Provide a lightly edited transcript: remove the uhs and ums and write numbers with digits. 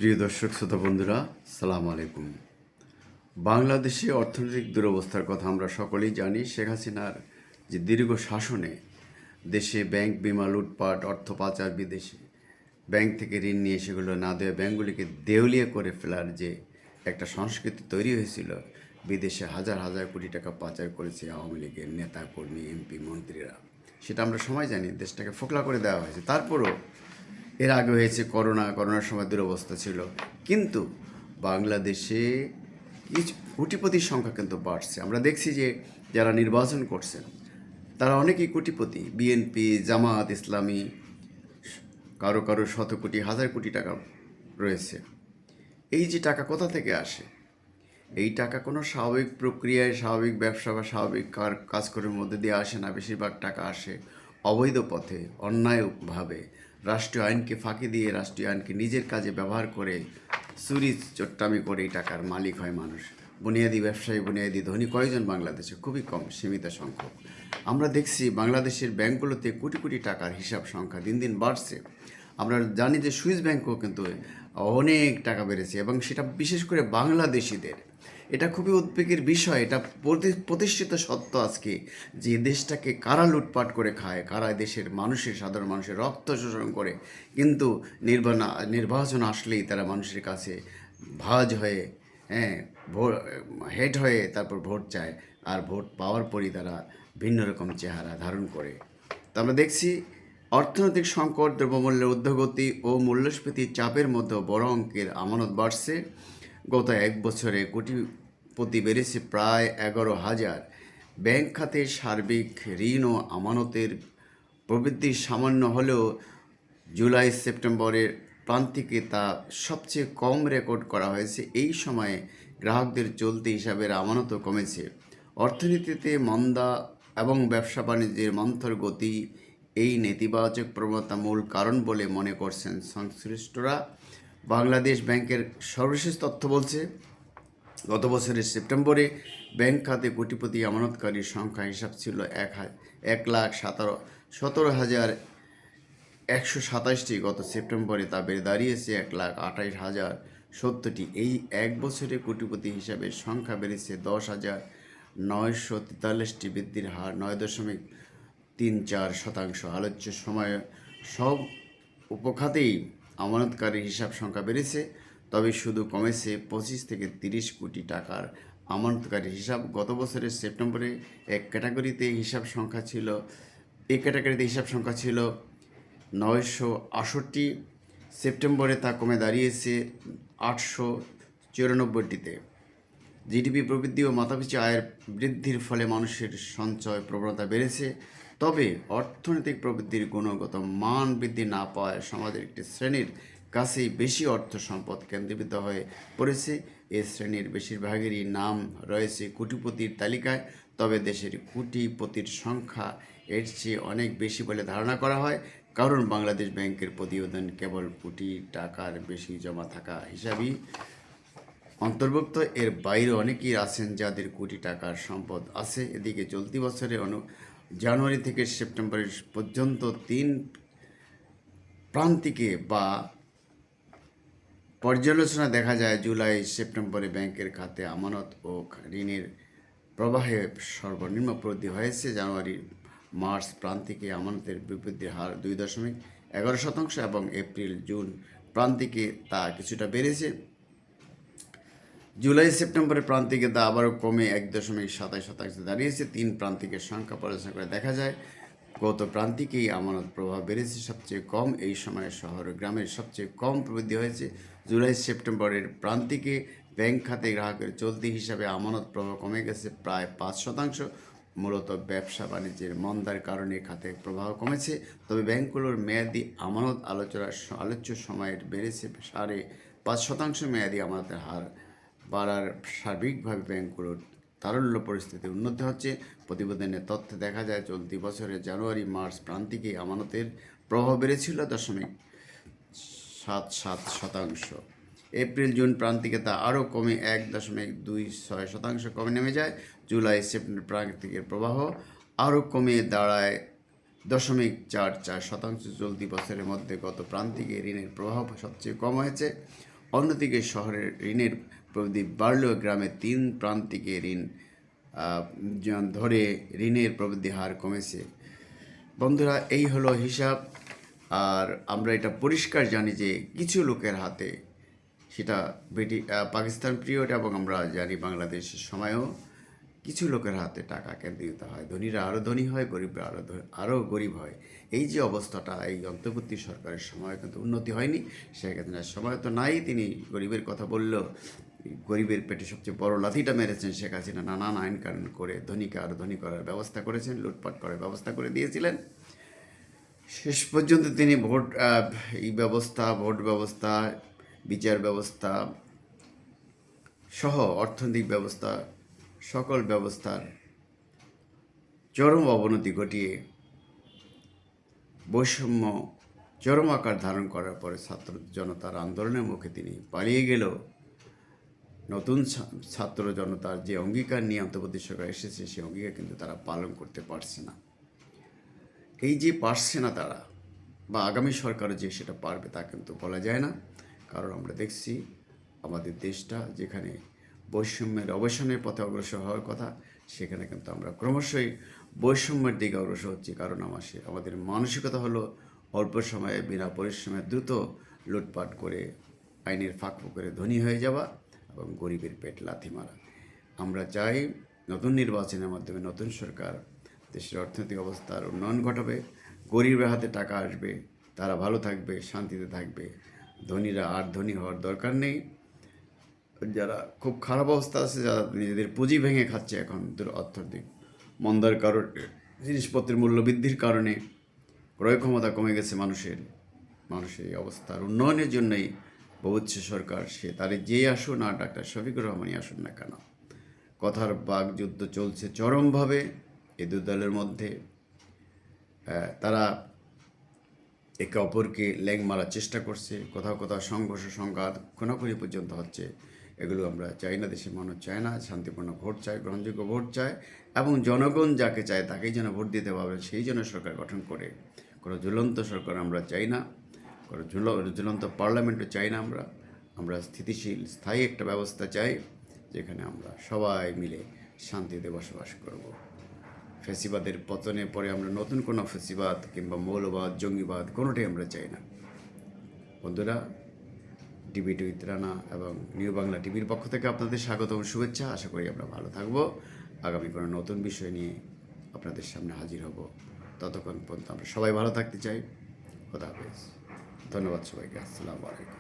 প্রিয় দর্শক শ্রোতা বন্ধুরা, সালাম আলাইকুম। বাংলাদেশে অর্থনৈতিক দুরবস্থার কথা আমরা সকলেই জানি। শেখ হাসিনার যে দীর্ঘ শাসনে দেশে ব্যাংক বিমা লুটপাট, অর্থ পাচার, বিদেশে ব্যাংক থেকে ঋণ নিয়ে সেগুলো না দেওয়া ব্যাংকগুলিকে দেউলিয়া করে ফেলার যে একটা সংস্কৃতি তৈরি হয়েছিল, বিদেশে হাজার হাজার কোটি টাকা পাচার করেছে আওয়ামী লীগের নেতা কর্মী, এমপি, মন্ত্রীরা। সেটা আমরা সবাই জানি। দেশটাকে ফোকলা করে দেওয়া হয়েছে। তারপরও এর আগে হয়েছে করোনার সময় দুরবস্থা ছিল, কিন্তু বাংলাদেশে কিছু কোটিপতির সংখ্যা কিন্তু বাড়ছে। আমরা দেখছি যে যারা নির্বাচন করছেন তারা অনেকেই কোটিপতি। বিএনপি, জামাত ইসলামী, কারো কারো শত কোটি, হাজার কোটি টাকা রয়েছে। এই যে টাকা কোথা থেকে আসে? এই টাকা কোনো স্বাভাবিক প্রক্রিয়ায়, স্বাভাবিক ব্যবসা বা স্বাভাবিক কাজকর্মের মধ্যে দিয়ে আসে না। বেশিরভাগ টাকা আসে অবৈধ পথে, অন্যায়ভাবে, রাষ্ট্রীয় আইনকে ফাঁকি দিয়ে, রাষ্ট্রীয় আইনকে নিজের কাজে ব্যবহার করে, চুরি চট্টামি করে এই টাকার মালিক হয় মানুষ। বুনিয়াদি ব্যবসায়ী, বুনিয়াদি ধনী কয়জন বাংলাদেশে? খুবই কম, সীমিত সংখ্যক। আমরা দেখছি বাংলাদেশের ব্যাংকগুলোতে কোটি কোটি টাকার হিসাব সংখ্যা দিন দিন বাড়ছে। আমরা জানি যে সুইস ব্যাংকও কিন্তু অনেক টাকা বেড়েছে, এবং সেটা বিশেষ করে বাংলাদেশিদের। এটা খুবই উদ্বেগের বিষয়। এটা প্রতিষ্ঠিত সত্য আজকে, যে দেশটাকে কারা লুটপাট করে খায়, কারা দেশের মানুষের, সাধারণ মানুষের রক্ত শোষণ করে, কিন্তু নির্বাচন আসলেই তারা মানুষের কাছে ভাজ হয়ে, হ্যাঁ, হেড হয়ে তারপর ভোট চায়, আর ভোট পাওয়ার পরই তারা ভিন্ন রকম চেহারা ধারণ করে। তো আমরা দেখছি অর্থনৈতিক সংকট, দ্রব্যমূল্যের ঊর্ধ্বগতি ও মূল্যস্ফীতির চাপের মধ্যেও বড় অঙ্কের আমানত বাড়ছে। গত এক বছরে কোটিপতি বেড়েছে প্রায় 11,000। ব্যাংক খাতে সার্বিক ঋণ ও আমানতের প্রবৃদ্ধি সামান্য হলেও জুলাই সেপ্টেম্বরের প্রান্তিকে তা সবচেয়ে কম রেকর্ড করা হয়েছে। এই সময়ে গ্রাহকদের চলতি হিসাবের আমানতও কমেছে। অর্থনীতিতে মন্দা এবং ব্যবসা বাণিজ্যের মন্থর গতি এই নেতিবাচক প্রবণতা মূল কারণ বলে মনে করছেন সংশ্লিষ্টরা। বাংলাদেশ ব্যাংকের সর্বশেষ তথ্য বলছে, গত বছরের সেপ্টেম্বরে ব্যাংক খাতে কোটিপতি আমানতকারীর সংখ্যা হিসাব ছিল 1,17,127টি। গত সেপ্টেম্বরে তা বেড়ে দাঁড়িয়েছে 1,28,070টি। এই এক বছরে কোটিপতি হিসাবের সংখ্যা বেড়েছে 10,943টি, বৃদ্ধির হার 9.34%। আলোচ্য সময়ে সব উপখাতেই আমানতকারীর হিসাব সংখ্যা বেড়েছে, তবে শুধু কমেছে 25 থেকে 30 কোটি টাকার আমানতকারীর হিসাব। গত বছরের সেপ্টেম্বরে এক ক্যাটাগরিতে হিসাব সংখ্যা ছিল 968। সেপ্টেম্বরে তা কমে দাঁড়িয়েছে 894টিতে। জিডিপি প্রবৃদ্ধি ও মাথাপিছু আয়ের বৃদ্ধির ফলে মানুষের সঞ্চয় প্রবণতা বেড়েছে, তবে অর্থনৈতিক প্রবৃদ্ধির গুণগত মান বৃদ্ধি না পাওয়ায় সমাজের একটি শ্রেণীর কাছেই বেশি অর্থ সম্পদ কেন্দ্রীভূত হয়ে পড়েছে। এ শ্রেণীর বেশিরভাগেরই নাম রয়েছে কোটিপতির তালিকায়, তবে দেশের কোটিপতির সংখ্যা এর চেয়ে অনেক বেশি বলে ধারণা করা হয়, কারণ বাংলাদেশ ব্যাংকের প্রতিবেদন কেবল কোটি টাকার বেশি জমা থাকা হিসাবই অন্তর্ভুক্ত। এর বাইরে অনেকেই আছেন যাদের কোটি টাকার সম্পদ আছে। এদিকে চলতি বছরে জানুয়ারি থেকে সেপ্টেম্বর পর্যন্ত 3 প্রান্তিকে বা পর্যালোচনা দেখা যায়, জুলাই সেপ্টেম্বরে ব্যাংকের খাতে আমানত ও ঋণের প্রবাহে সর্বনিম্ন বৃদ্ধি হয়েছে। জানুয়ারি মার্চ প্রান্তিকে আমানতের বৃদ্ধির হার 2.11% এবং এপ্রিল জুন প্রান্তিকে তা কিছুটা বেড়েছে। জুলাই সেপ্টেম্বরের প্রান্তিকে তা আবারও কমে 1.27% দাঁড়িয়েছে। 3 প্রান্তিকের সংখ্যা পর্যালোচনা করে দেখা যায়, গত প্রান্তিকেই আমানত প্রভাব বেড়েছে সবচেয়ে কম। এই সময়ে শহর গ্রামের সবচেয়ে কম প্রবৃদ্ধি হয়েছে। জুলাই সেপ্টেম্বরের প্রান্তিকে ব্যাংক খাতে গ্রাহকের চলতি হিসাবে আমানত প্রভাব কমে গেছে প্রায় 5%। মূলত ব্যবসা বাণিজ্যের মন্দার কারণে খাতে প্রবাহ কমেছে, তবে ব্যাংকগুলোর মেয়াদি আমানত আলোচ্য সময়ের বেড়েছে 5.5%। মেয়াদি আমানতের হার বাড়ার সার্বিকভাবে ব্যাংকগুলোর তারল্য পরিস্থিতি উন্নতি হচ্ছে। প্রতিবেদনের তথ্যে দেখা যায়, চলতি বছরের জানুয়ারি মার্চ প্রান্তিকে আমানতের প্রভাব বেড়েছিল 0.77%। এপ্রিল জুন প্রান্তিকে তা আরও কমে 1.26% কমে নেমে যায়। জুলাই সেপ্টেম্বর প্রান্তিকের প্রবাহ আরও কমে দাঁড়ায় 0.44%। চলতি বছরের মধ্যে গত প্রান্তিকে ঋণের প্রভাব সবচেয়ে কম হয়েছে। অন্যদিকে শহরের ঋণের প্রবৃদ্ধি বাড়লেও গ্রামের 3 প্রান্তিকে ধরে ঋণের প্রবৃদ্ধি হার কমেছে। বন্ধুরা, এই হলো হিসাব। আর আমরা এটা পরিষ্কার জানি যে কিছু লোকের হাতে, সেটা পাকিস্তান পিরিয়ড এবং আমরা জানি বাংলাদেশের সময়ও কিছু লোকের হাতে টাকা কেন্দ্রীভূত হয়। ধনীরা আরও ধনী হয়, গরিবরা আরও গরিব হয়। এই যে অবস্থাটা, এই অন্তর্বর্তী সরকারের সময় কিন্তু উন্নতি হয়নি। শেখ হাসিনার সময় তো নাই, তিনি গরিবের কথা বললেও গরিবের পেটে সবচেয়ে বড় লাথিটা মেরেছেন শেখ হাসিনা। নানান আইন কানুন করে ধনীকে আরও ধনী করার ব্যবস্থা করেছেন, লুটপাট করার ব্যবস্থা করে দিয়েছিলেন। শেষ পর্যন্ত তিনি ভোট ব্যবস্থা, বিচার ব্যবস্থা সহ অর্থনৈতিক ব্যবস্থা, সকল ব্যবস্থার চরম অবনতি ঘটিয়ে বৈষম্য চরম আকার ধারণ করার পরে ছাত্র জনতার আন্দোলনের মুখে তিনি পালিয়ে গেলেও নতুন ছাত্র জনতার যে অঙ্গীকার নিয়ে অন্তর্বর্তী সরকার এসেছে, সেই অঙ্গীকার কিন্তু তারা পালন করতে পারছে না। এই যে পারছে না তারা, বা আগামী সরকারও যে সেটা পারবে তা কিন্তু বলা যায় না। কারণ আমরা দেখছি আমাদের দেশটা যেখানে বৈষম্যের অবসানের পথে অগ্রসর হওয়ার কথা, সেখানে কিন্তু আমরা ক্রমশই বৈষম্যের দিকে অগ্রসর হচ্ছি। কারণ আমাদের মানসিকতা হলো অল্প সময়ে বিনা পরিশ্রমে দ্রুত লুটপাট করে আইনের ফাঁক করে ধনী হয়ে যাওয়া এবং গরিবের পেট লাথি মারা। আমরা চাই নতুন নির্বাচনের মাধ্যমে নতুন সরকার দেশের অর্থনৈতিক অবস্থার উন্নয়ন ঘটাবে, গরিবের হাতে টাকা আসবে, তারা ভালো থাকবে, শান্তিতে থাকবে। ধনীরা আর ধনী হওয়ার দরকার নেই। যারা খুব খারাপ অবস্থা আছে, যারা নিজেদের পুঁজি ভেঙে খাচ্ছে এখন অর্থনৈতিক মন্দার কারণে, জিনিসপত্রের মূল্য বৃদ্ধির কারণে ক্রয় ক্ষমতা কমে গেছে মানুষের এই অবস্থার উন্নয়নের জন্যই বলছে সরকার, সে তারে যেই আসুন, আর ডাক্তার শফিকুর রহমানই আসুন না কেন, কথার বাকযুদ্ধ চলছে চরমভাবে এই দুই দলের মধ্যে। তারা একে অপরকে ল্যাং মারার চেষ্টা করছে, কোথাও কোথাও সংঘর্ষ সংঘাত খুনাখুনি পর্যন্ত হচ্ছে। এগুলো আমরা চাই না, দেশের মানুষ চায় না। শান্তিপূর্ণ ভোট চায়, গ্রহণযোগ্য ভোট চায়, এবং জনগণ যাকে চায় তাকেই যেন ভোট দিতে পারবে, সেই জন্য সরকার গঠন করে। কোনো ঝুলন্ত সরকার আমরা চাই না, কোনো ঝুলন্ত পার্লামেন্টও চাই না। আমরা স্থিতিশীল স্থায়ী একটা ব্যবস্থা চাই, যেখানে আমরা সবাই মিলে শান্তিতে বসবাস করব। ফ্যাসিবাদের পতনের পরে আমরা নতুন কোনো ফ্যাসিবাদ কিংবা মৌলবাদ, জঙ্গিবাদ কোনোটাই আমরা চাই না। বন্ধুরা, টিভি উইথ রানা এবং নিউ বাংলা টিভির পক্ষ থেকে আপনাদের স্বাগত ও শুভেচ্ছা। আশা করি আমরা ভালো থাকব। আগামী কোনো নতুন বিষয় নিয়ে আপনাদের সামনে হাজির হব। ততক্ষণ পর্যন্ত আমরা সবাই ভালো থাকতে চাই। খোদা হাফেজ। ধন্যবাদ সবাইকে। আসসালামু আলাইকুম।